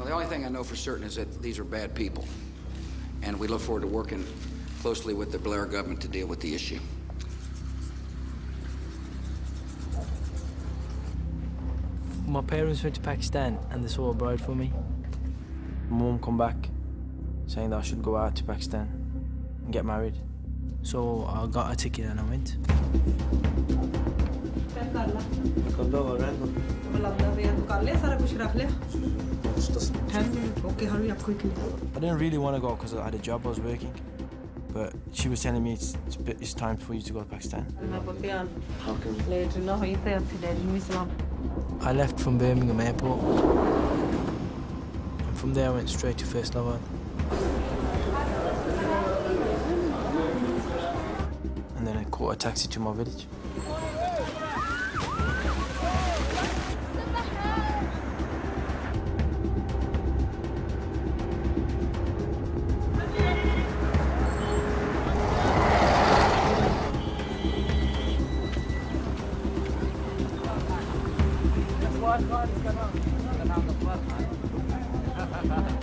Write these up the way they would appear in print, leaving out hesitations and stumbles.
Well, the only thing I know for certain is that these are bad people, and we look forward to working closely with the Blair government to deal with the issue. My parents went to Pakistan and they saw a bride for me. My mum come back saying that I should go out to Pakistan and get married. So I got a ticket and I went. I didn't really want to go because I had a job I was working. But she was telling me it's time for you to go to Pakistan. I left from Birmingham Airport. And from there I went straight to Islamabad. And then I caught a taxi to my village.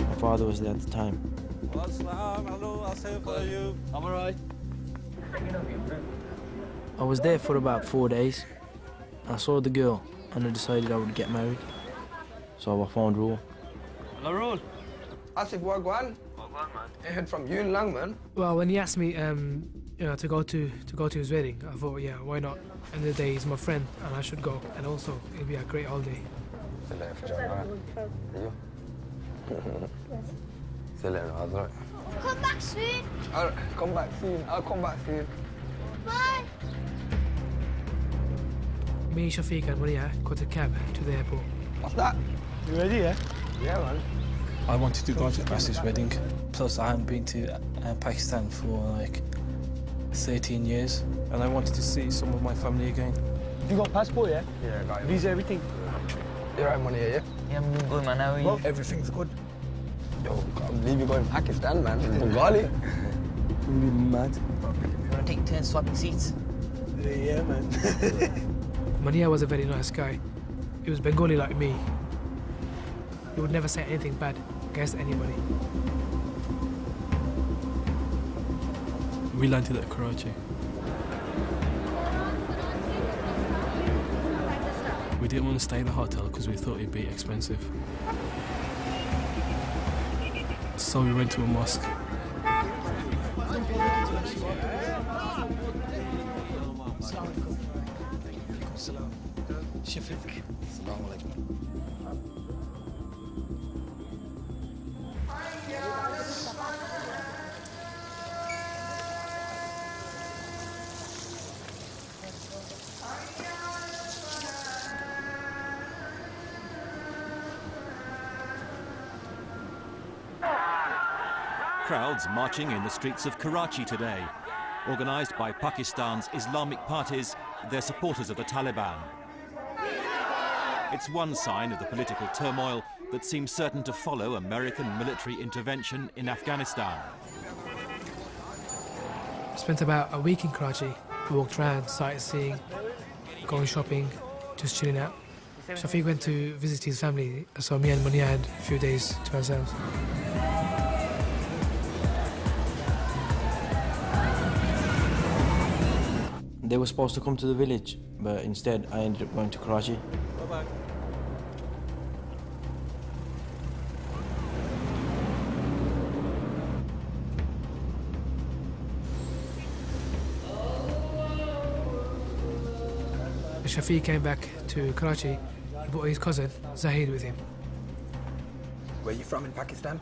My father was there at the time. Hello, I'll say it for you. I'm all right. I was there for about 4 days. I saw the girl and I decided I would get married. So I found Rule. Hello, Rule. Asif Wagwan. I heard from you in Lang, man. Well, when he asked me, to go to his wedding, I thought, yeah, why not? End of the day, he's my friend, and I should go. And also, it'll be a great holiday. Come back soon. I'll come back soon. I'll come back soon. Bye. Me, Shafiq, and Maria got a cab to the airport. What's that? You ready, yeah? Yeah, man. I wanted to go to Asif's wedding. Plus, I hadn't been to Pakistan for like 13 years, and I wanted to see some of my family again. You got a passport, yeah? Yeah, I got it. Visa, everything? You're right, money, yeah? Yeah, I'm good, man. How are you? Well, everything's good. Yo, I can't believe you're going to Pakistan, man. Bengali. You're really mad. You want to take turns swapping seats? Yeah, man. Mania was a very nice guy. He was Bengali like me. He would never say anything bad against anybody. We landed at Karachi. We didn't want to stay in the hotel because we thought it'd be expensive. So we went to a mosque. Shafiq. Crowds marching in the streets of Karachi today, organised by Pakistan's Islamic parties, their supporters of the Taliban. It's one sign of the political turmoil that seems certain to follow American military intervention in Afghanistan. Spent about a week in Karachi. We walked around, sightseeing, going shopping, just chilling out. Shafiq went to visit his family, so me and Mania had a few days to ourselves. They were supposed to come to the village, but instead I ended up going to Karachi. Bye-bye. When Shafiq came back to Karachi, he brought his cousin, Zahid, with him. Where are you from in Pakistan?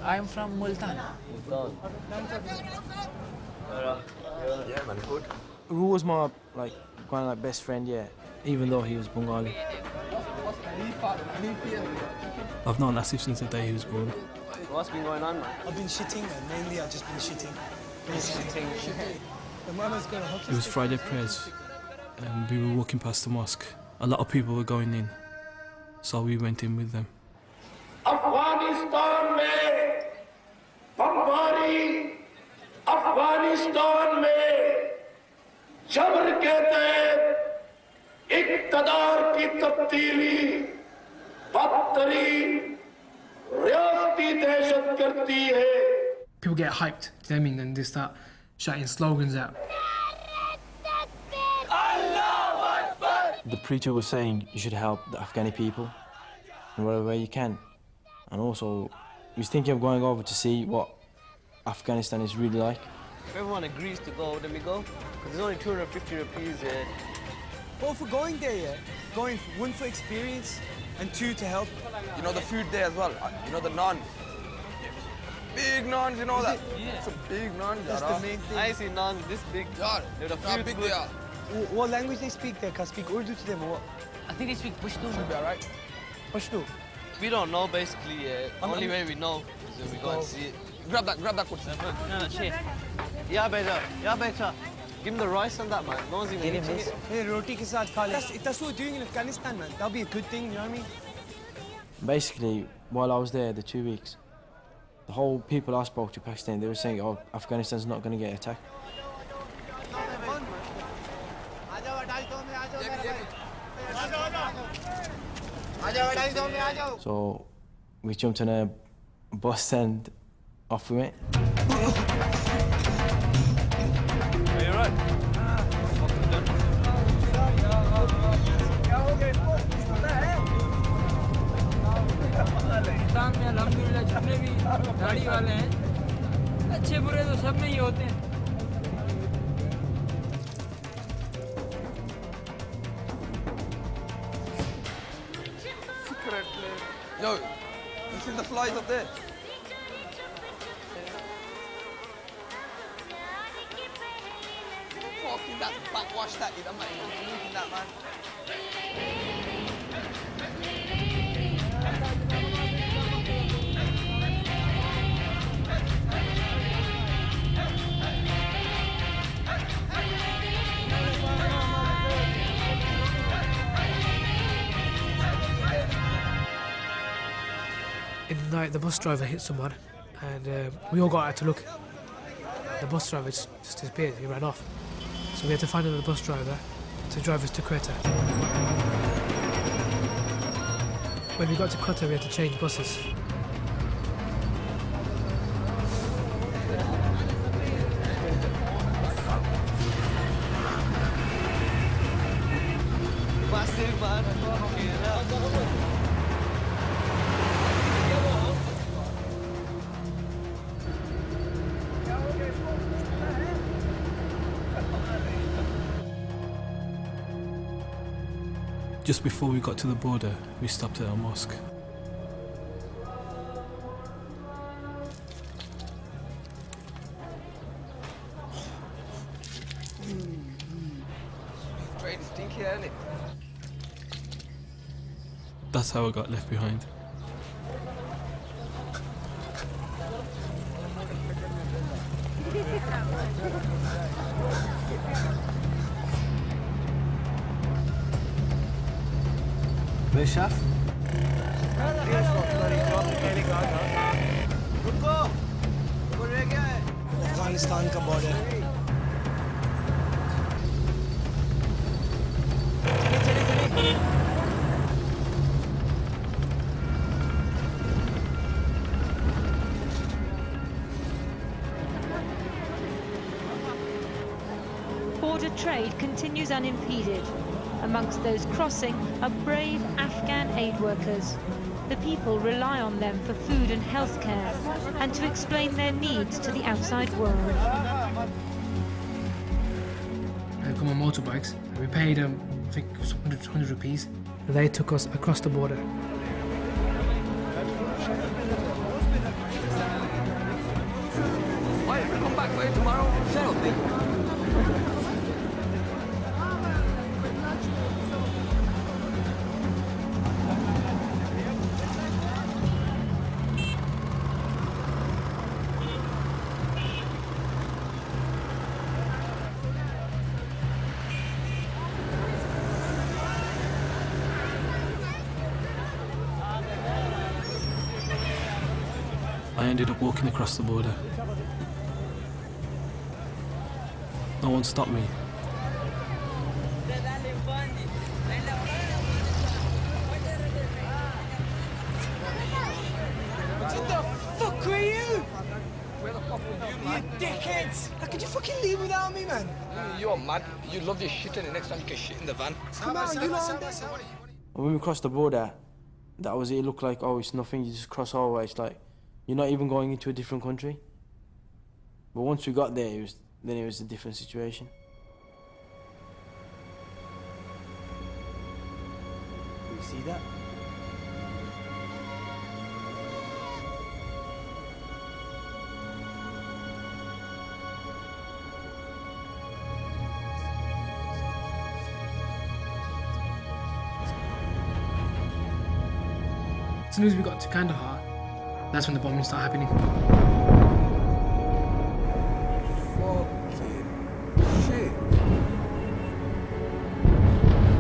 I'm from Multan. Yeah, man, good. Ru was my best friend, yeah, even though he was Bengali. I've known Asif since the day he was born. What's been going on, man? I've been shitting, man. Mainly, I've just been shitting. The mama's got a hockey It was stick. Friday prayers, and we were walking past the mosque. A lot of people were going in, so we went in with them. Afghanistan mein bambari Afghanistan mein जबर के तहत इक़्तिदार की तब्दीली बदतरीन रियासती दहशत करती है। People get hyped, do you know what I mean? And they start shouting slogans out. The preacher was saying you should help the Afghani people in whatever way you can. And also, he was thinking of going over to see what Afghanistan is really like. If everyone agrees to go, then we go. Because there's only 250 rupees here. Both for going there, yeah? Going, one for experience, and two to help. You know the food there as well. You know the naan. Big naans, you know that? Yeah. Some big naans. That's the main thing. I see naans this big. Yeah, The food's big good. they are. What language they speak there? Can I speak Urdu to them or what? I think they speak Pashto. Should be alright. Pashto? We don't know, basically. Only way we know is when we go and see it. Grab that kursi. No, chief. Yeah, beta. Give him the rice and that, man. No one's even eating it. Hey, roti ke saath kha le. That's what we're doing in Afghanistan, man. That'll be a good thing, you know what I mean? Basically, while I was there, the 2 weeks, the whole people I spoke to Pakistan, they were saying, oh, Afghanistan's not going to get attacked. So we jumped on a bus and off we went. Are you right? Pakistan में अल्हम्दुलिल्लाह जितने भी गाड़ी वाले हैं अच्छे बुरे तो सब में ही होते हैं। Yo, you see the flies up there? Fucking that's backwash that, I'm not even looking that, man. In the night, the bus driver hit someone, and we all got out to look. The bus driver just disappeared, he ran off. So we had to find another bus driver to drive us to Quetta. When we got to Quetta, we had to change buses. Massive, man. Just before we got to the border, we stopped at a mosque. Train is stinky, isn't it? That's how I got left behind. Chef? Afghanistan ka border. Border trade continues unimpeded. Amongst those crossing are brave Afghan aid workers. The people rely on them for food and health care and to explain their needs to the outside world. They come on motorbikes. We paid I think it was 100 rupees. And they took us across the border. Why, come back by tomorrow? Shut up, mate. I ended up walking across the border. No one stopped me. kids. How could you fucking leave without me, man? You're mad. You love this shit, and the next time you get shit in the van. Come on, you know. When we crossed the border, that was it. It looked like, oh, it's nothing. You just cross over. It's like you're not even going into a different country. But once we got there, it was a different situation. You see that? As soon as we got to Kandahar, that's when the bombing started happening. Fucking shit.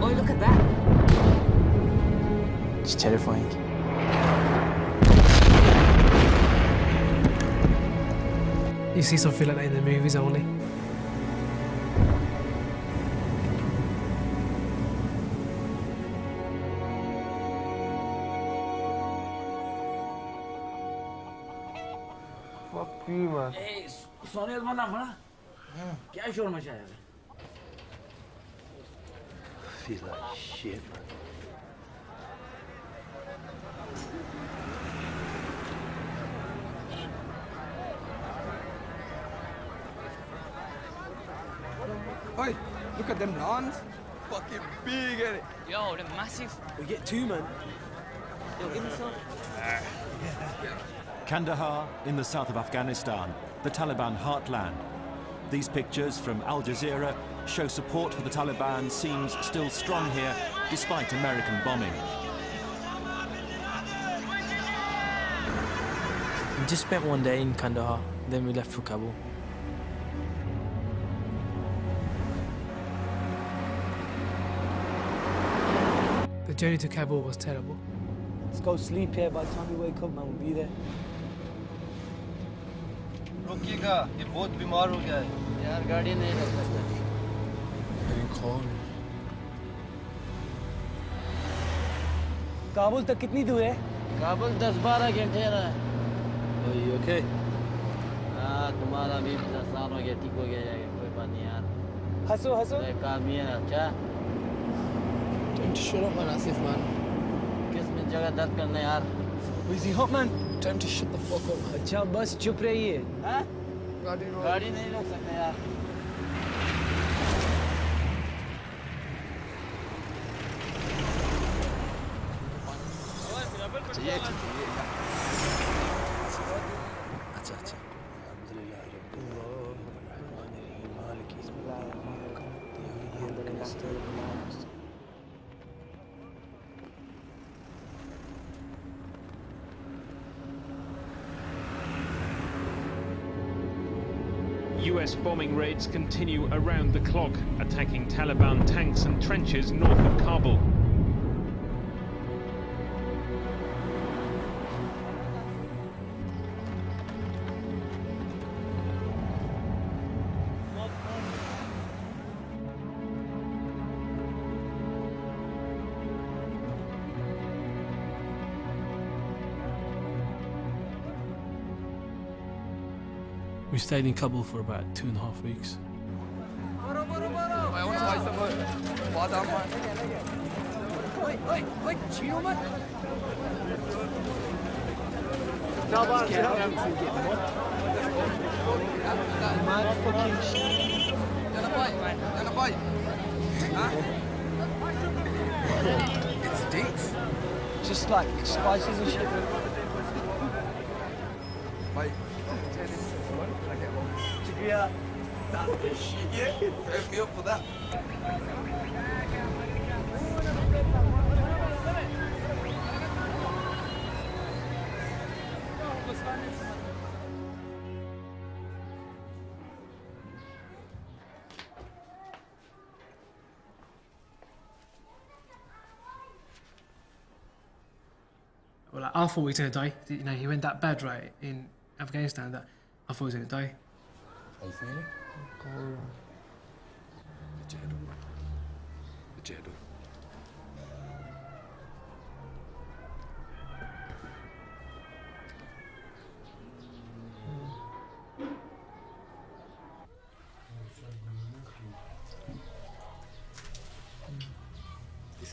Oh, look at that. It's terrifying. You see something like that in the movies only. Fuck you, man. Hey, सोने का नाम है ना? क्या शोर मचाया है? Feel like shit, man. Oi, look at them lawns. Fucking big, ain't it? Yo, they're massive. We get two, man. Yo, give me some. Kandahar, in the south of Afghanistan, the Taliban heartland. These pictures from Al Jazeera show support for the Taliban seems still strong here, despite American bombing. We just spent one day in Kandahar, then we left for Kabul. The journey to Kabul was terrible. Let's go sleep here. By the time we wake up, man, we'll be there. रुकिएगा, ये बहुत बीमार हो गया है। यार गाड़ी नहीं रख सकते। काबुल तक कितनी दूर है? काबुल 10-12 घंटे रहा है। Are you okay? हाँ, तुम्हारा भी 10 साल हो गया, ठीक हो गया जाएगा, कोई बात नहीं यार। हंसो हंसो। एक आदमी है ना, क्या? Time to shut up, man. Asif, man. किस में जगह दर्द करना यार? Is he hot, man? Time to shut the fuck up. अच्छा बस चुप रहिए. हाँ? गाड़ी नहीं रख सकते यार. अच्छा. US bombing raids continue around the clock, attacking Taliban tanks and trenches north of Kabul. We stayed in Kabul for about 2.5 weeks. It stinks. Just like spices and shit. Bye. Yeah, that's shit, yeah. Throw me up for that. Well, like, I thought he was gonna die. You know, he went that bad, right, in Afghanistan, that I thought he was gonna die. How you feeling?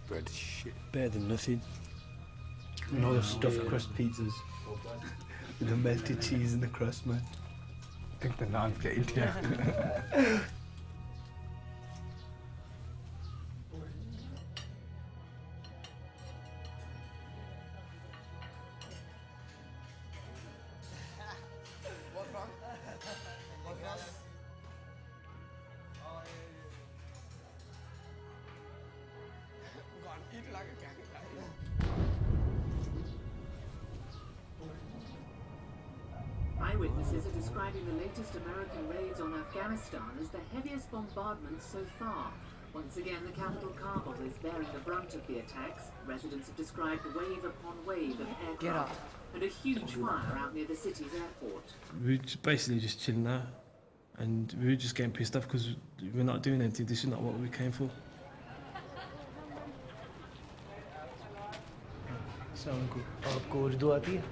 Bread shit. Better than nothing. And all the stuffed crust pizzas. With the melted cheese and the crust, man. I think the naan's getting to you. Eyewitnesses are describing the latest American raids on Afghanistan as the heaviest bombardment so far. Once again, the capital Kabul is bearing the brunt of the attacks. Residents have described wave upon wave of aircraft and a huge fire out near the city's airport. We were basically just chilling out, and we were just getting pissed off because we're not doing anything. This is not what we came for. आपको उर्दू आती है?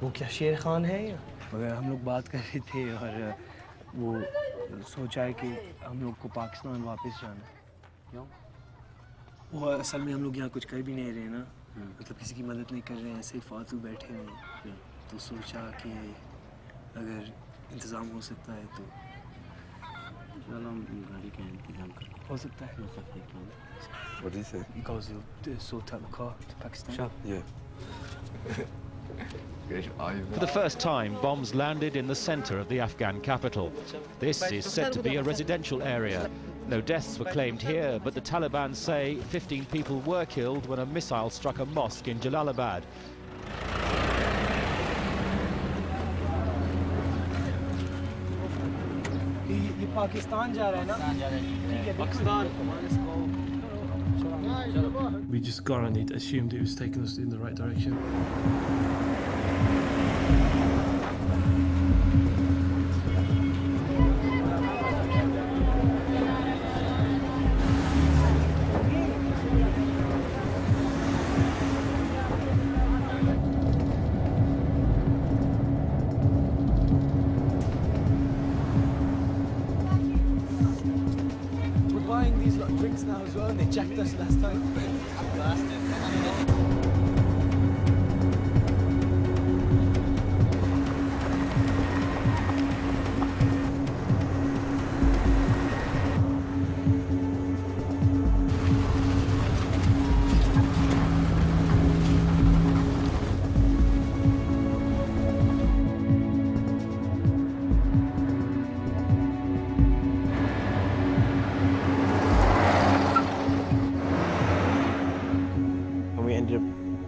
वो क्या शेर खान है या? मगर हम लोग बात कर रहे थे और वो सोचा है कि हम लोग को पाकिस्तान वापस जाना है। क्यों? वो असल में हम लोग यहाँ कुछ कर भी नहीं रहे ना, मतलब किसी की मदद नहीं कर रहे हैं, ऐसे ही फालतू बैठे हुए हैं। तो सोचा कि अगर इंतज़ाम हो सकता है तो चलो हम गाड़ी का इंतज़ाम कर। हो सकता है। What did he say? Because he'll sort out the car to Pakistan. Sure. Yeah. For the first time, bombs landed in the centre of the Afghan capital. This is said to be a residential area. No deaths were claimed here, but the Taliban say 15 people were killed when a missile struck a mosque in Jalalabad. ये पाकिस्तान जा रहा है ना? Pakistan. We just got on it, assumed it was taking us in the right direction. We're buying these drinks now as well, and they jacked us last time.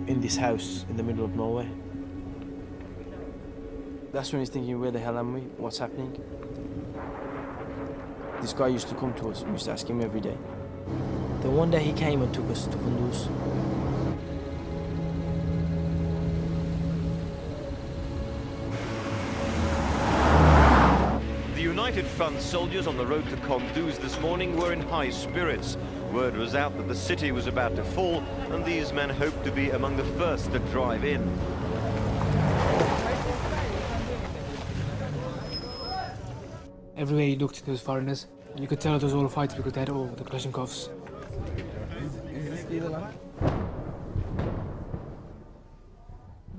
In this house in the middle of nowhere. That's when he's thinking, where the hell am we? What's happening? This guy used to come to us. We used to ask him every day. Then one day he came and took us to Kunduz. The United Front soldiers on the road to Kunduz this morning were in high spirits. Word was out that the city was about to fall, and these men hoped to be among the first to drive in. Everywhere you looked, there was foreigners. You could tell it was all fighters because they had all the Kalashnikovs.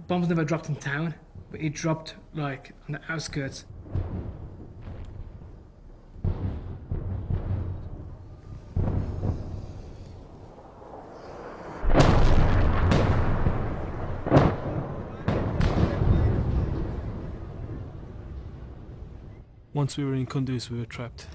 Bombs never dropped in town, but it dropped like on the outskirts. Once we were in Kunduz, we were trapped.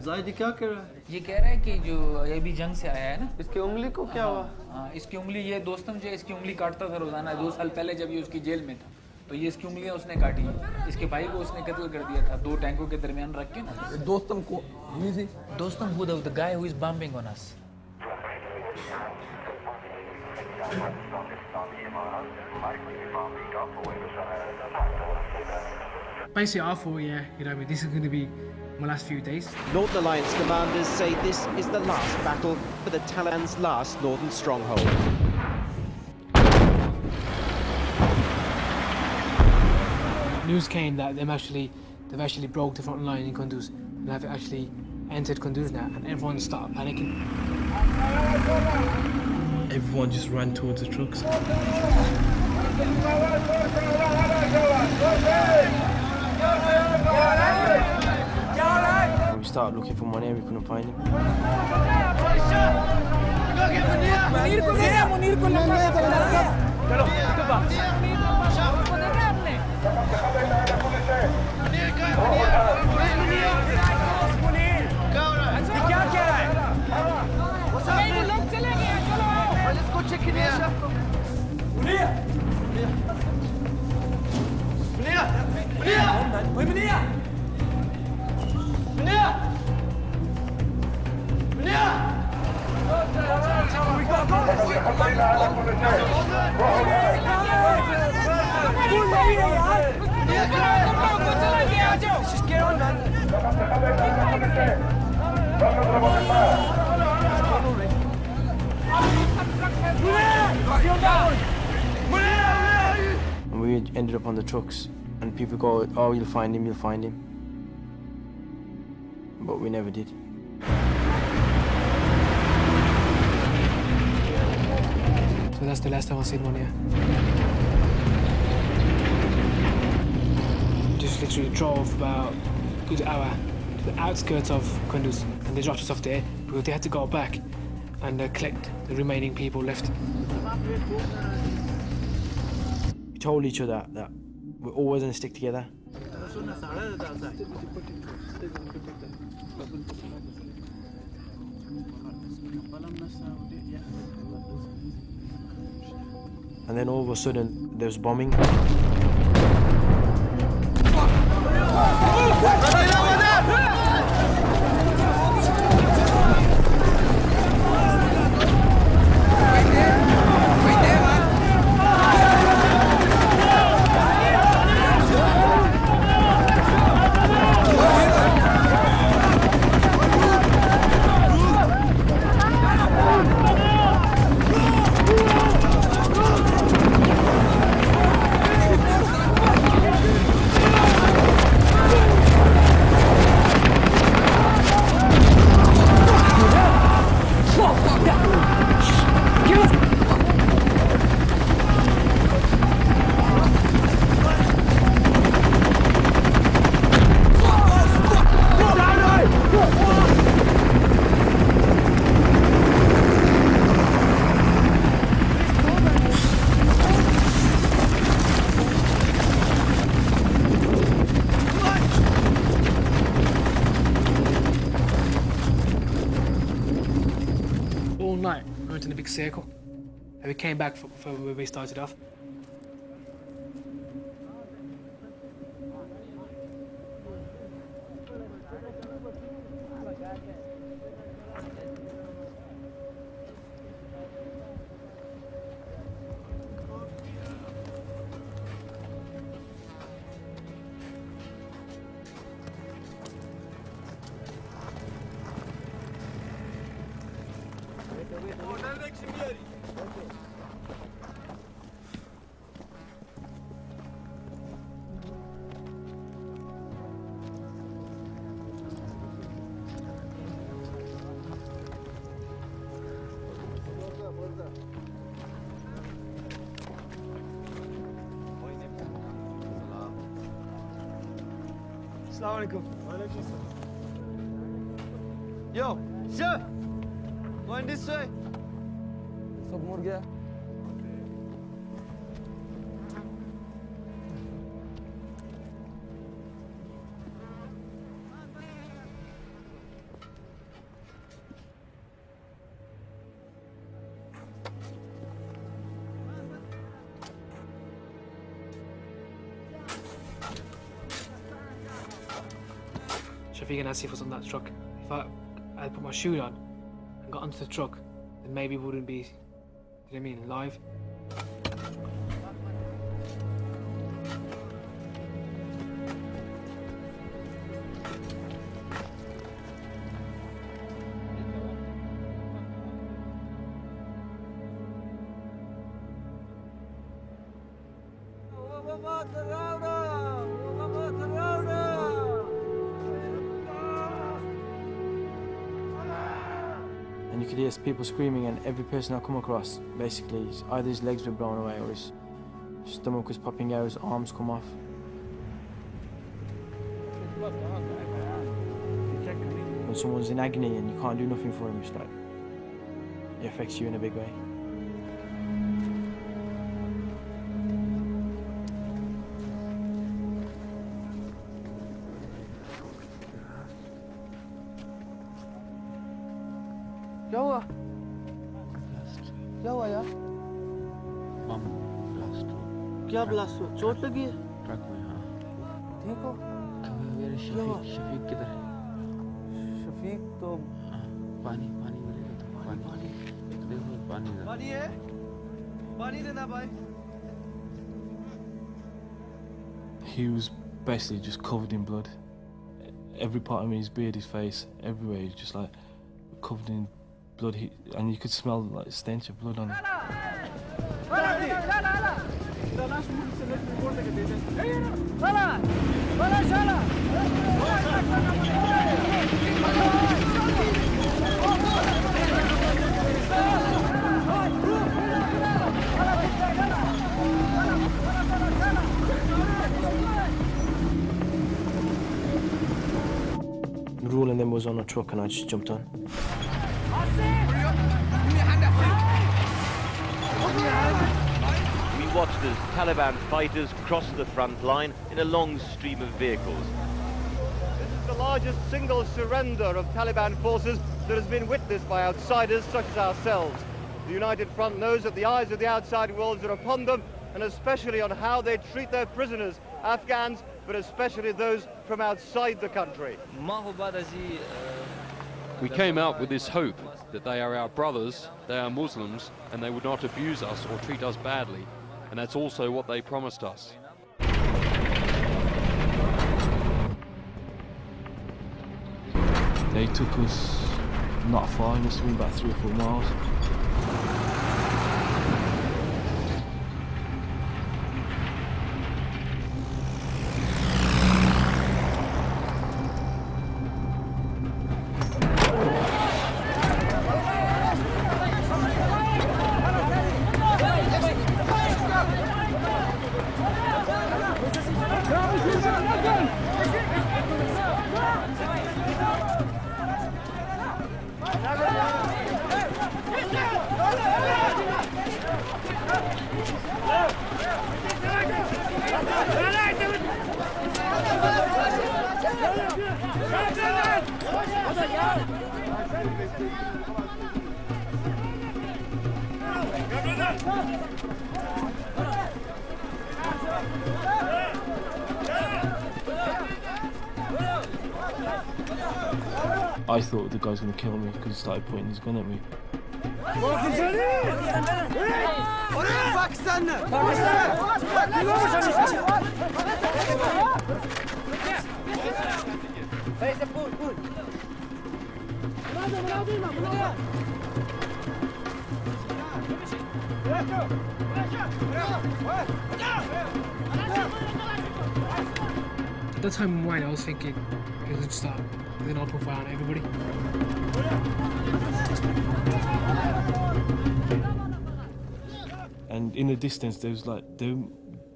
जायद क्या कह रहा है? ये कह रहा है कि जो ये भी जंग से आया है ना, इसकी उंगली को क्या हुआ? हाँ, इसकी उंगली, ये दोस्तम जो है इसकी उंगली काटता था रोजाना 2 साल पहले जब ये उसकी जेल में था, तो ये इसकी उंगलियां उसने काटी। इसके भाई को उसने कत्ल कर दिया था 2 टैंकों के दरमियान रख के ना। दोस्तम को Dostum who the guy who is bombing on us. Basically, I thought, yeah, you know, this is going to be my last few days. Northern Alliance commanders say this is the last battle for the Taliban's last northern stronghold. news came that they've actually broke the front line in Kunduz and have actually entered Kunduz now, and everyone started panicking. Everyone just ran towards the trucks. We started looking for Munir, we couldn't find him. Just get on, man. And we ended up on the trucks, and people go, oh, you'll find him, you'll find him. But we never did. So that's the last time I've seen Munir. Just literally drove about a good hour to the outskirts of Kunduz, and they dropped us off there because they had to go back and collect the remaining people left. We told each other that we're always going to stick together. And then all of a sudden, there's bombing. Night, we went in a big circle, and we came back from where we started off. Assalamualaikum. Yo, chef, going this way. सब मुड़ गया. Shafiq and Asif was on that truck. If I had put my shoe on and got onto the truck, then maybe we wouldn't be, you know what I mean, alive. could hear people screaming, and every person I come across, basically, either his legs were blown away or his stomach was popping out, his arms come off. When someone's in agony and you can't do nothing for him, it's like, it affects you in a big way. क्या हुआ? क्या हुआ यार? Bomb blast हुआ। क्या blast हुआ? चोट लगी है? ट्रक में, हाँ। ठीक हो? मेरे शफीक किधर है? शफीक तो पानी मिलेगा तो पानी देखो पानी है? पानी देना भाई। He was basically just covered in blood. Every part of his beard, his face, everywhere, he was just like covered in blood, and you could smell like the stench of blood on him. Rule and then was on a truck and I just jumped on. We watched as Taliban fighters crossed the front line in a long stream of vehicles. This is the largest single surrender of Taliban forces that has been witnessed by outsiders such as ourselves. The United Front knows that the eyes of the outside world are upon them, and especially on how they treat their prisoners, Afghans, but especially those from outside the country. We came out with this hope that they are our brothers, they are Muslims, and they would not abuse us or treat us badly. And that's also what they promised us. They took us not far, it must have been about 3 or 4 miles. I thought the guy was going to kill me because he started pointing his gun at me. At that time in my mind, I was thinking, it was just start with an open fire on everybody. And in the distance, there was like, they were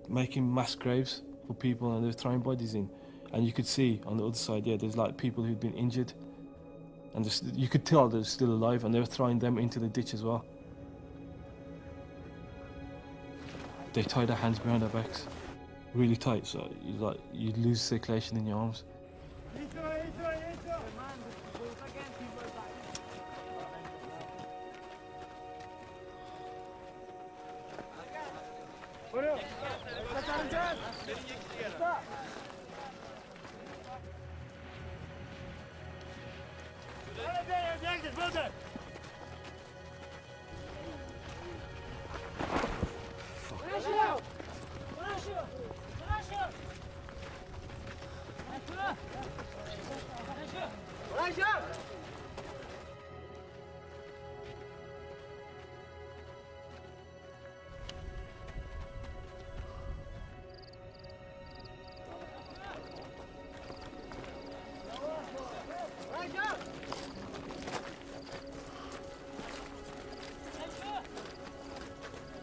making mass graves for people and they were throwing bodies in. And you could see on the other side, yeah, there's like people who'd been injured. And you could tell they're still alive and they were throwing them into the ditch as well. They tied their hands behind their backs, really tight, so you lose circulation in your arms.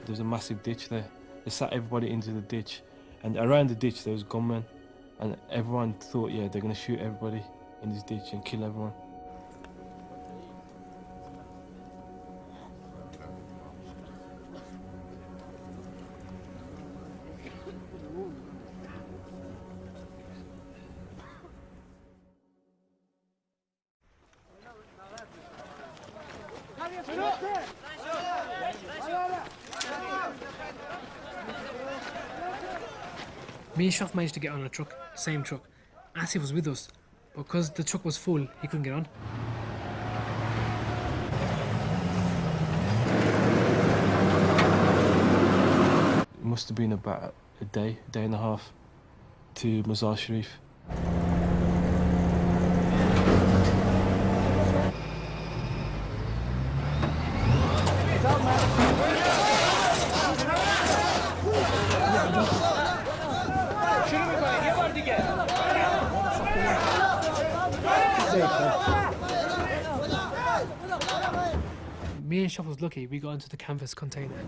There's a massive ditch there. They sat everybody into the ditch, and around the ditch there was gunmen, and everyone thought, yeah, they're going to shoot everybody in this ditch and kill everyone. Me and Shoff managed to get on a truck, same truck. Asif was with us, but because the truck was full, he couldn't get on. It must have been about a day and a half to Mazar Sharif. Me and Shoff was lucky, we got into the canvas container. It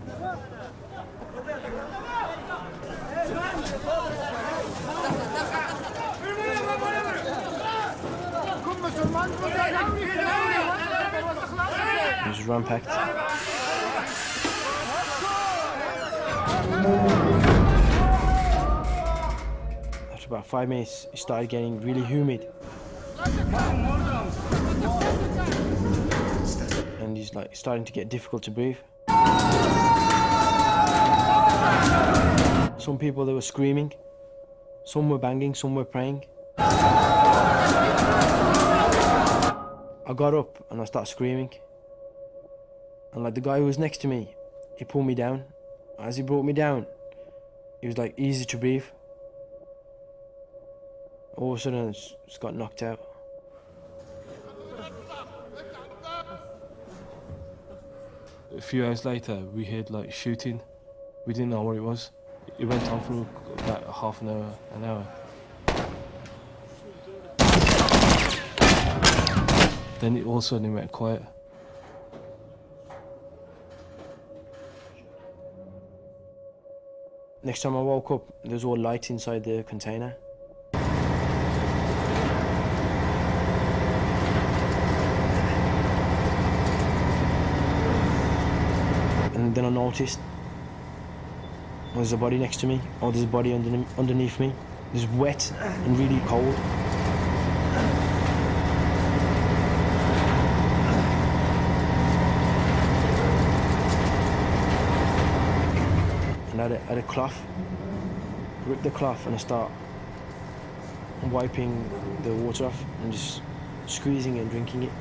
was rampacked. After about 5 minutes, it started getting really humid. And it's like starting to get difficult to breathe. Some people, they were screaming. Some were banging, some were praying. I got up and I started screaming. And like the guy who was next to me, he pulled me down. As he brought me down, it was like easy to breathe. All of a sudden, I just got knocked out. A few hours later, we heard like shooting. We didn't know what it was. It went on for about half an hour, Then all of a sudden it went quiet. Next time I woke up, there was all light inside the container. And then I noticed there's a body next to me, or there's a body underneath me. It's wet and really cold. And I had a cloth, rip the cloth and I start wiping the water off and just squeezing it and drinking it.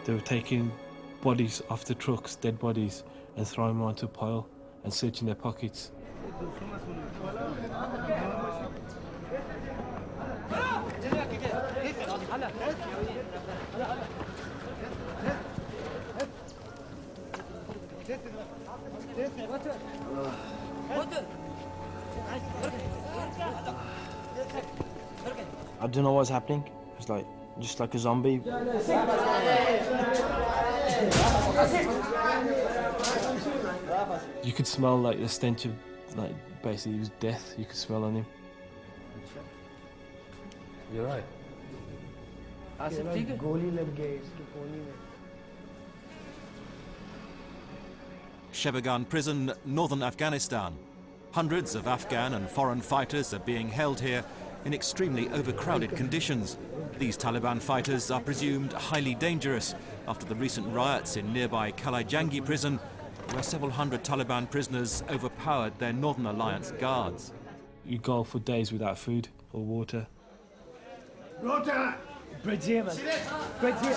They were taking bodies off the trucks, dead bodies, and throwing them onto a pile and searching their pockets. I don't know what's happening. It's like just like a zombie. You could smell like the stench of, like, basically it was death. You could smell on him. You're right. Shebagan Prison, northern Afghanistan. Hundreds of Afghan and foreign fighters are being held here in extremely overcrowded conditions. These Taliban fighters are presumed highly dangerous after the recent riots in nearby Kalajangi prison, where several hundred Taliban prisoners overpowered their Northern Alliance guards. You go for days without food or water. Rota! Bread's here, man. Bread's here.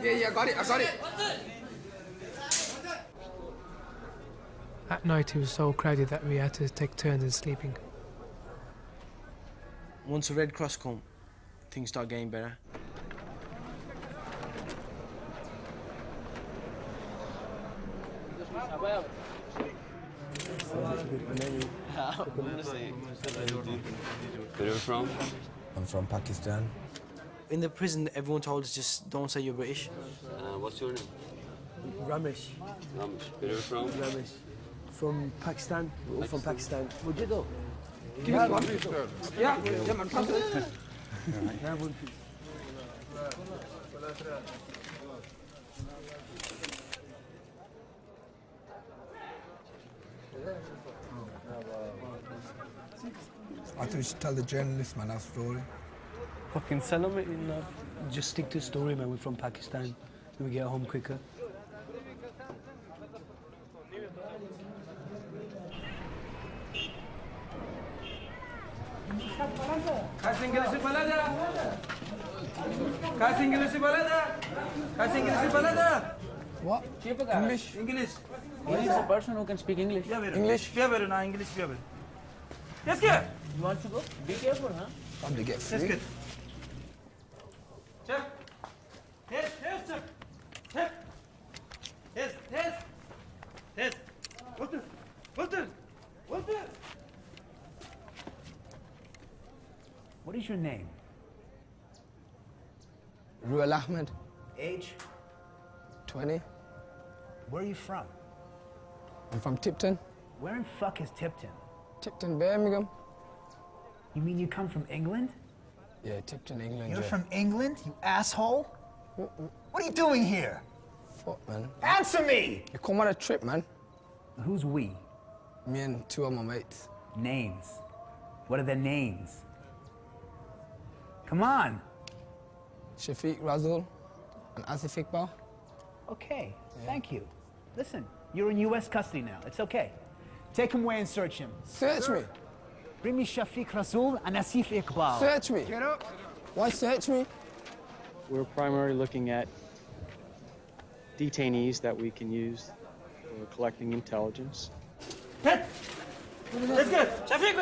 Yeah, got it, I got it. At night it was so crowded that we had to take turns in sleeping. Once the Red Cross come, things start getting better. Where are you from? I'm from Pakistan. In the prison, everyone told us just don't say you're British. What's your name? Ramesh. Ramesh. Where are you from? Ramesh. From Pakistan. We're all from Pakistan. Would you go? Give me one, please. Yeah, man. I thought you should tell the journalist, man, our story. Fucking sell them. Just stick to the story, man. We're from Pakistan. Then we get home quicker. What? English? English. He is a person who can speak English. English? English. Yes, kid. You want to go? Be careful, huh? Time to get free. Yes, check. Yes, check. Check. Yes. What is your name? Ruel Ahmed, Age? 20. Where are you from? I'm from Tipton. Where in fuck is Tipton? Tipton, Birmingham. You mean you come from England? Yeah, Tipton, England. You're yeah. from England, you asshole? What are you doing here? Fuck, man. Answer me! You come on a trip, man. Who's we? Me and two of my mates. Names. What are their names? Come on. Shafiq Razul and Asif Iqbal. Okay, thank you. Listen, you're in U.S. custody now. It's okay. Take him away and search him. Search me. Bring me Shafiq Rasool and Asif Iqbal. Search me. Get up. Why search me? We're primarily looking at detainees that we can use for collecting intelligence. Let's go. Shafiq.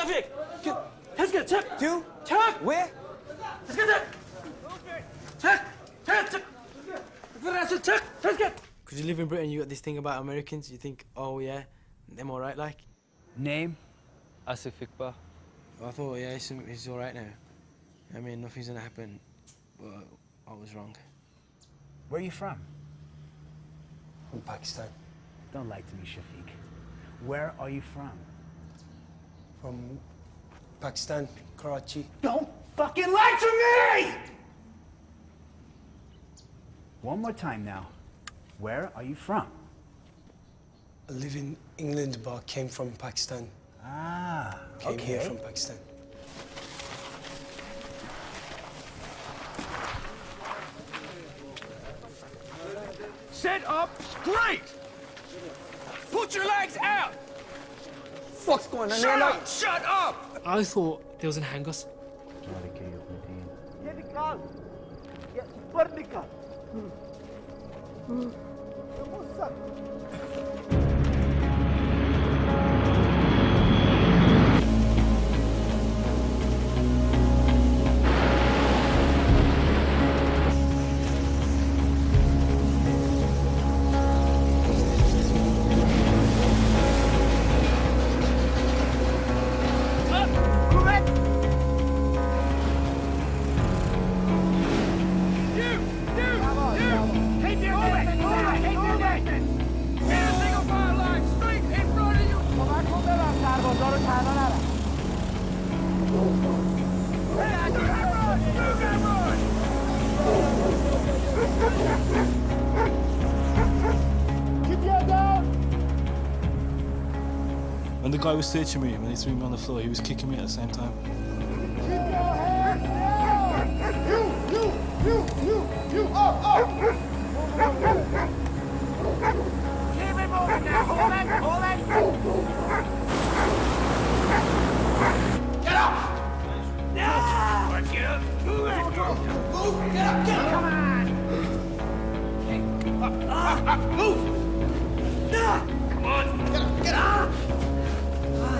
Let's go. Check. You? Check. Where? Let's go. Check. Let's go. Because you live in Britain, you got this thing about Americans. You think, oh yeah, them all right, like. Name? Asif Iqbal. I thought, yeah, he's all right now. I mean, nothing's gonna happen, but I was wrong. Where are you from? From Pakistan. Don't lie to me, Shafiq. Where are you from? From Pakistan, Karachi. Don't fucking lie to me! One more time now. Where are you from? I live in England, but I came from Pakistan. Ah, Came okay. here from Pakistan. Sit up straight. Put your legs out. What's going on here? Shut up. I thought they was gonna hang us. Hey, there, move it. guy was searching me when he threw me on the floor. He was kicking me at the same time. You, up! Keep it moving now, hold it! Get up! Yeah! Get up! Move it! Move! Get up! Come on! Move! Come on! Get up!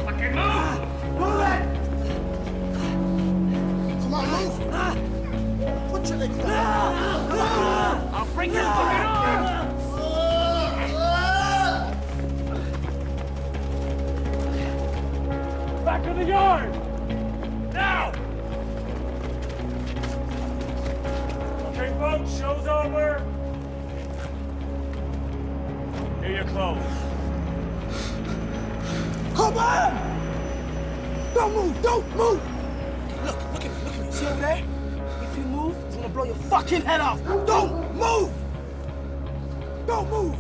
Fucking move! Move it! Come on, move! Put your legs down! I'll break your fucking arm! Back to the yard! Now! Okay, folks, show's over. Here your clothes. Come on! Don't move! Don't move! Look at me. See over there? If you move, it's gonna blow your fucking head off! Don't move! Don't move!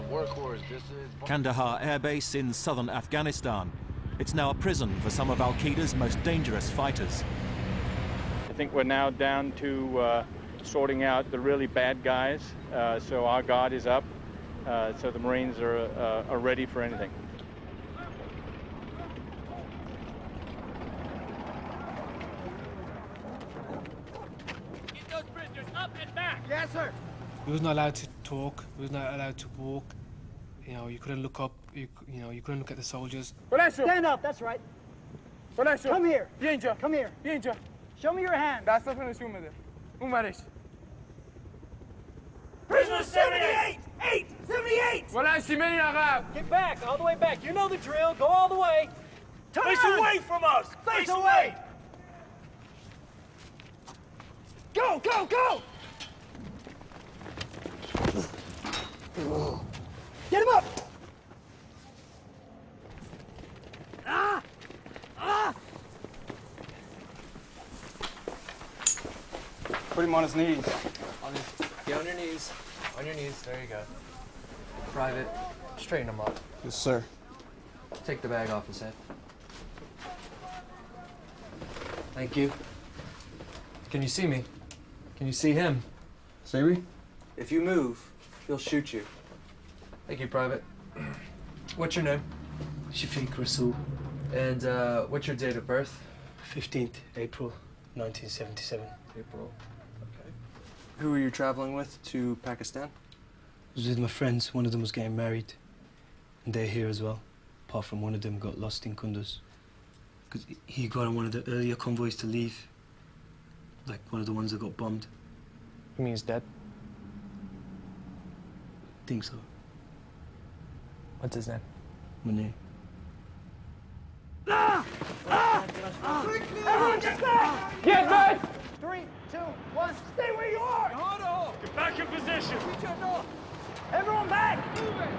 Workhorse. This is Kandahar Air Base in southern Afghanistan. It's now a prison for some of Al-Qaeda's most dangerous fighters. I think we're now down to sorting out the really bad guys. So our guard is up. So the Marines are ready for anything. Get those prisoners up and back! Yes, sir! We was not allowed to talk. We was not allowed to walk. You know, you couldn't look up. You couldn't look at the soldiers. Stand up, that's right. Come here. Come here. Show me your hand. Prisoner 78! 78! Get back, all the way back. You know the drill. Go all the way. Face away from us! Face away! Go! Get him up! Put him on his knees. Get on your knees. On your knees. There you go. Private, straighten him up. Yes, sir. Take the bag off his head. Thank you. Can you see me? Can you see him? See me? If you move, he'll shoot you. Thank you, Private. What's your name? Shafiq Rasool. And what's your date of birth? 15th April 1977. April. Okay. Who were you traveling with to Pakistan? I was with my friends. One of them was getting married. And they're here as well. Apart from one of them got lost in Kunduz. Because he got on one of the earlier convoys to leave. Like one of the ones that got bombed. You mean he's dead? Think so. What's his name? Munir. Everyone get back! Get back! 3, 2, 1, stay where you are! Get back in position. Everyone back! Move it!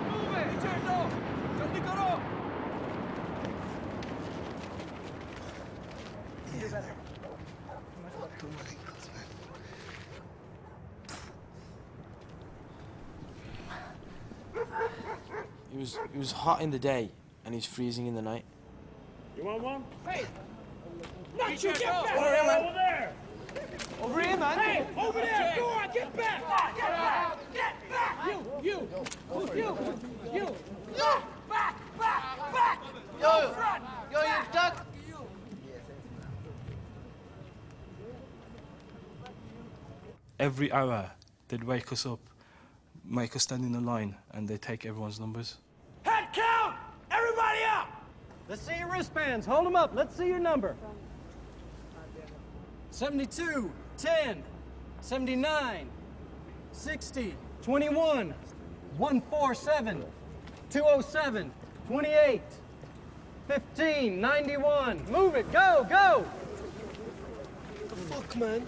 Do better. It was hot in the day, and he's freezing in the night. You want one? Hey! Not you, get back! Over there! Over here, man! Hey, over there! Go on, get back! Get back! Get back! You! Back! Yo, front! you duck! Every hour, they'd wake us up, make us stand in a line, and they'd take everyone's numbers. Head count! Everybody up! Let's see your wristbands. Hold them up. Let's see your number. 72, 10, 79, 60, 21, 147, 207, 28, 15, 91. Move it. Go! What the fuck, man?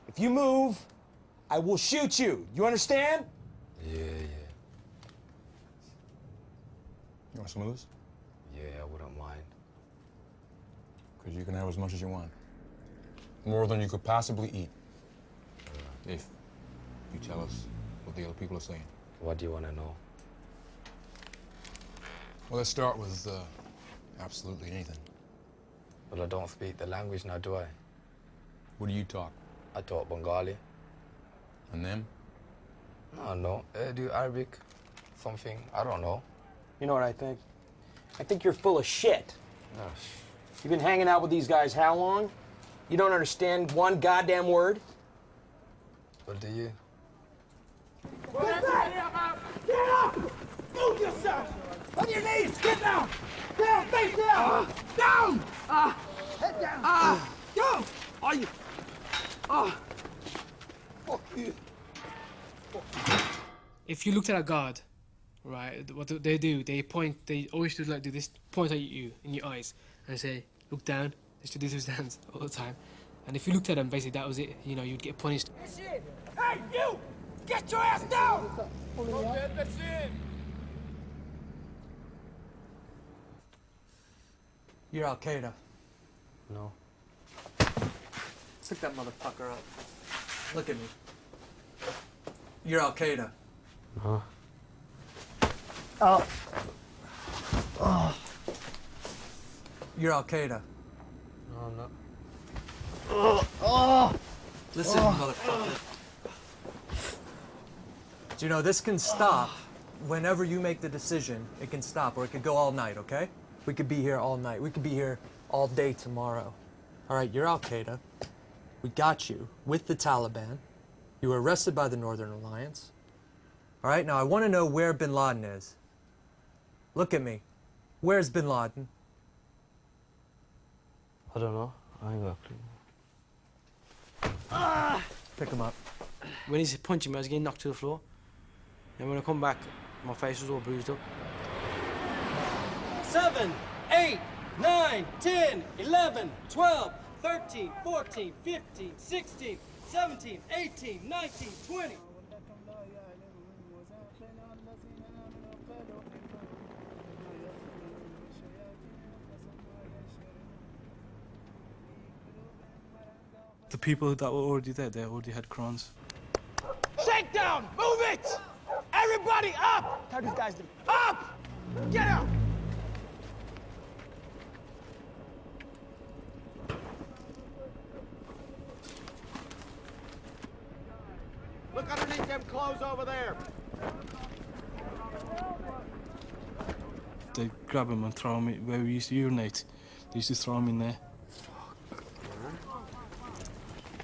If you move, I will shoot you. You understand? Yeah. You want some of this? Yeah, I wouldn't mind. Because you can have as much as you want. More than you could possibly eat. If you tell us what the other people are saying. What do you want to know? Well, let's start with absolutely anything. Well, I don't speak the language now, do I? What do you talk? I talk Bengali. And them? No, I do Arabic, something, I don't know. You know what I think? I think you're full of shit. You've been hanging out with these guys how long? You don't understand one goddamn word? What do you? Get back! Get up! Move yourself! On your knees! Get down! Down! Face down! Down! Head down! Go! Are you? Fuck you. If you looked at a guard, right, what do? They point, they always do like do this, point at you in your eyes, and say, look down. They should do those hands all the time. And if you looked at them, basically that was it. You know, you'd get punished. Hey, you! Get your ass down! You're Al Qaeda. No. Pick that motherfucker up. Look at me. You're Al Qaeda. Huh? Oh. You're Al Qaeda. No, I'm not. Listen, motherfucker. Do you know this can stop whenever you make the decision? It can stop, or it could go all night. Okay? We could be here all night. We could be here all day tomorrow. All right, you're Al Qaeda. We got you with the Taliban. You were arrested by the Northern Alliance. All right, now I want to know where Bin Laden is. Look at me. Where's Bin Laden? I don't know. I ain't got a clue. Pick him up. When he's punching me, I was getting knocked to the floor. And when I come back, my face was all bruised up. 7, 8, 9, 10, 11, 12, 13, 14, 15, 16, 17, 18, 19, 20. The people that were already there, they already had crowns. Shakedown! Move it! Everybody up! How these guys do? Up! Get out! Look underneath them clothes over there. They grab him and throw him where we used to urinate. They used to throw him in there.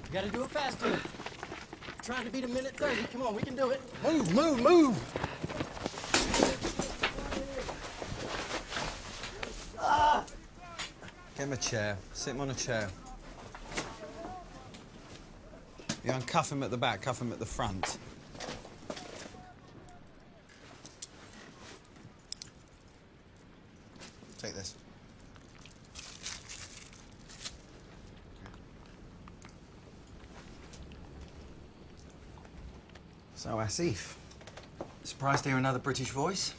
You gotta do it faster. Trying to beat a minute 30. Come on, we can do it. Move, move, move! Get him a chair. Sit him on a chair. You uncuff him at the back, cuff him at the front. Take this. So, Asif, surprised to hear another British voice?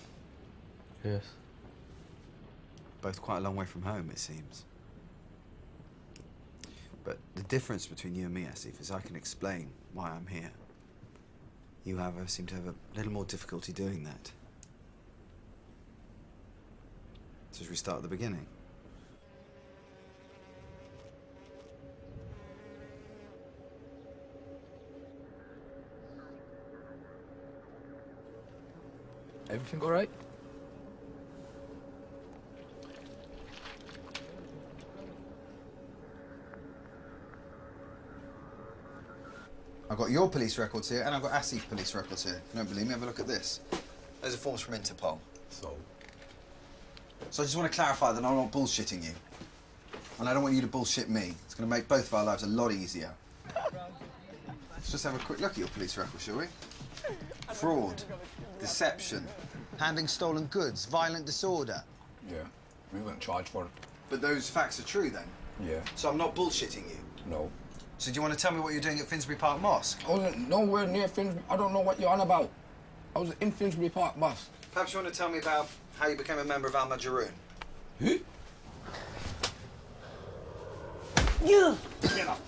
Yes. Both quite a long way from home, it seems. But the difference between you and me, Asif, is I can explain why I'm here. You, however, seem to have a little more difficulty doing that. So should we start at the beginning? Everything all right? I've got your police records here, and I've got Asif's police records here. If you don't believe me, have a look at this. Those are forms from Interpol. So I just want to clarify that I'm not bullshitting you. And I don't want you to bullshit me. It's going to make both of our lives a lot easier. Let's just have a quick look at your police record, shall we? Fraud, deception, handling stolen goods, violent disorder. Yeah, we weren't charged for it. But those facts are true, then? Yeah. So I'm not bullshitting you? No. So do you want to tell me what you're doing at Finsbury Park Mosque? I wasn't nowhere near Finsbury. I don't know what you're on about. I was in Finsbury Park Mosque. Perhaps you want to tell me about how you became a member of Al Majroon? Who? You! Get up.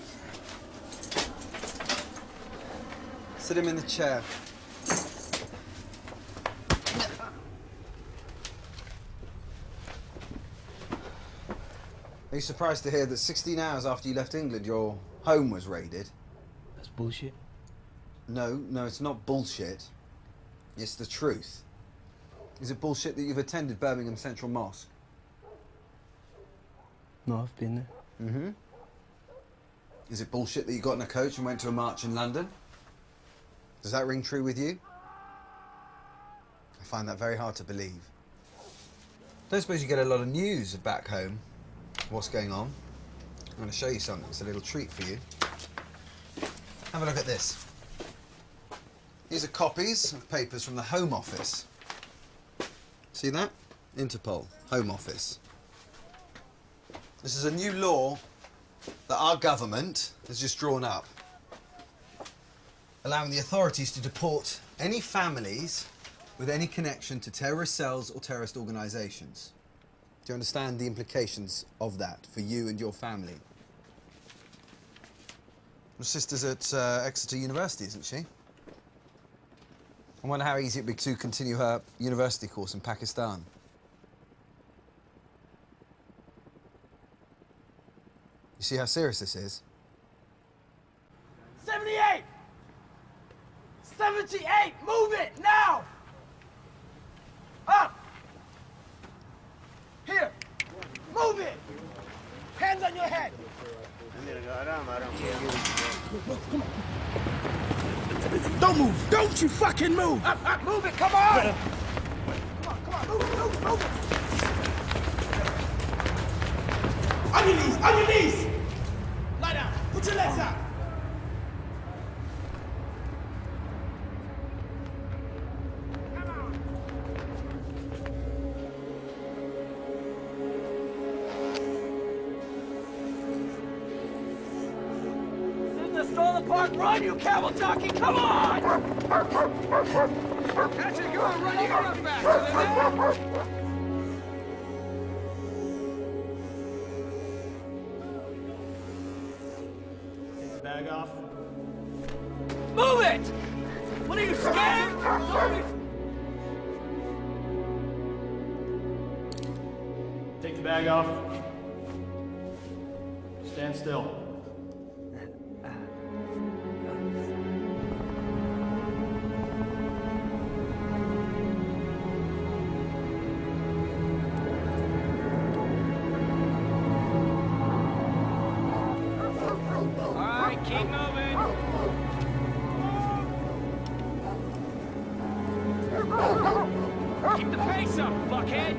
Sit him in the chair. Are you surprised to hear that 16 hours after you left England, your home was raided? That's bullshit. No, it's not bullshit. It's the truth. Is it bullshit that you've attended Birmingham Central Mosque? No, I've been there. Mm-hmm. Is it bullshit that you got in a coach and went to a march in London? Does that ring true with you? I find that very hard to believe. Don't suppose you get a lot of news back home? What's going on? I'm going to show you something. It's a little treat for you. Have a look at this. These are copies of papers from the Home Office. See that? Interpol, Home Office. This is a new law that our government has just drawn up, allowing the authorities to deport any families with any connection to terrorist cells or terrorist organisations. Do you understand the implications of that for you and your family? Your sister's at Exeter University, isn't she? I wonder how easy it'd be to continue her university course in Pakistan. You see how serious this is? 78! 78! Move it, now! Up! Here! Move it! Hands on your head! Come on. Don't move! Don't you fucking move! Up, move it, come on! Come on, move it! On your knees! Lie down, put your legs out! Park, run, you camel jockey, come on! Catch it, go on, run, you run faster than that! Take the bag off. Move it! What are you, scared? Take the bag off. Stand still. Keep the pace up, fuckhead!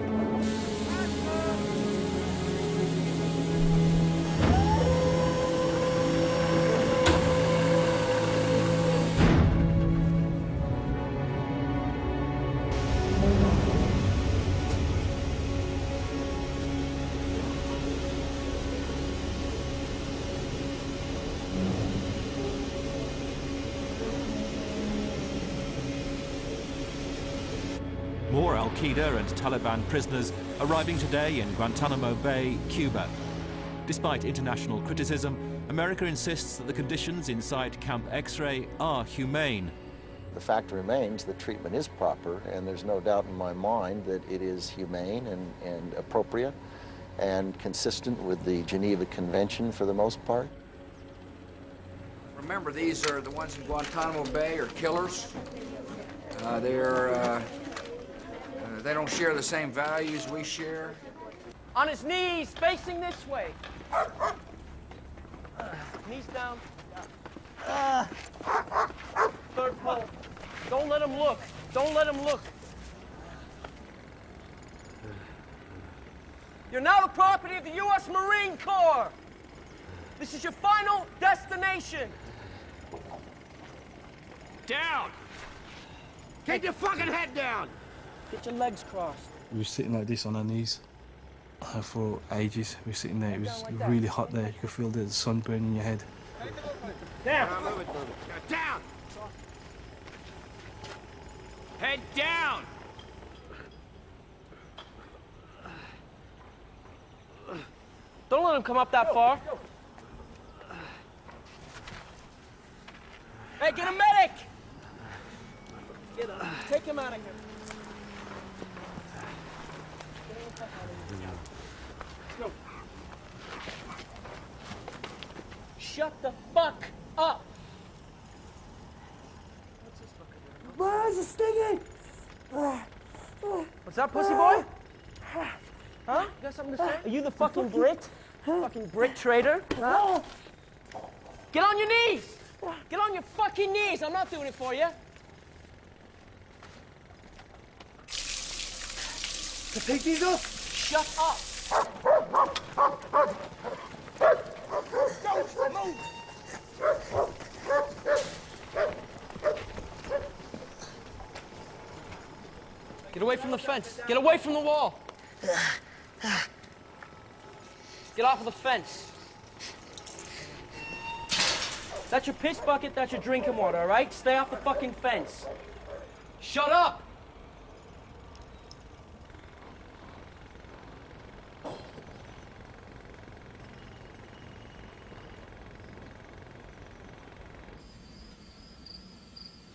More Al-Qaeda and Taliban prisoners arriving today in Guantanamo Bay, Cuba. Despite international criticism, America insists that the conditions inside Camp X-Ray are humane. The fact remains that treatment is proper, and there's no doubt in my mind that it is humane and appropriate and consistent with the Geneva Convention for the most part. Remember, these are the ones in Guantanamo Bay are killers. They don't share the same values we share. On his knees, facing this way. Knees down. Third pole. Don't let him look. Don't let him look. You're now the property of the U.S. Marine Corps. This is your final destination. Down. Keep your fucking head down. Get your legs crossed. We were sitting like this on our knees for ages. We were sitting there. It was really hot there. You could feel the sun burning your head. Down. Move it. Down. Head down. Don't let him come up that far. Hey, get a medic! Take him out of here. Let's go. Shut the fuck up! Where's it stinging? What's up, pussy boy? Huh? You got something to say? Are you the fucking Brit? Fucking Brit traitor? Huh? Get on your knees! Get on your fucking knees! I'm not doing it for you. To take these off? Shut up! Don't move! Get away from the fence. Get away from the wall. Get off of the fence. That's your piss bucket, that's your drinking water, all right? Stay off the fucking fence. Shut up!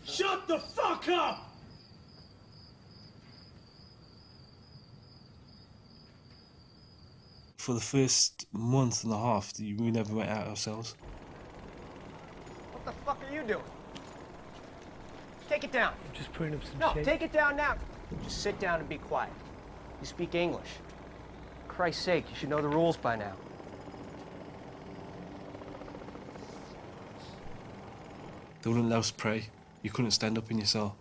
Shut the fuck up! For the first month and a half, we never went out ourselves. What the fuck are you doing? Take it down. I'm just putting up some No, shit. take it down now. Just sit down and be quiet. You speak English. For Christ's sake, you should know the rules by now. They wouldn't let us pray. You couldn't stand up in your cell.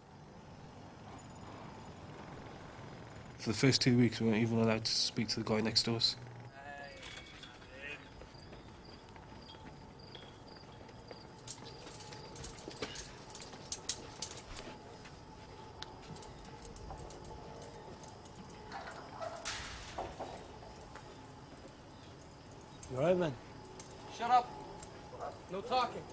For the first 2 weeks, we weren't even allowed to speak to the guy next to us. You alright, man? Shut up. No talking.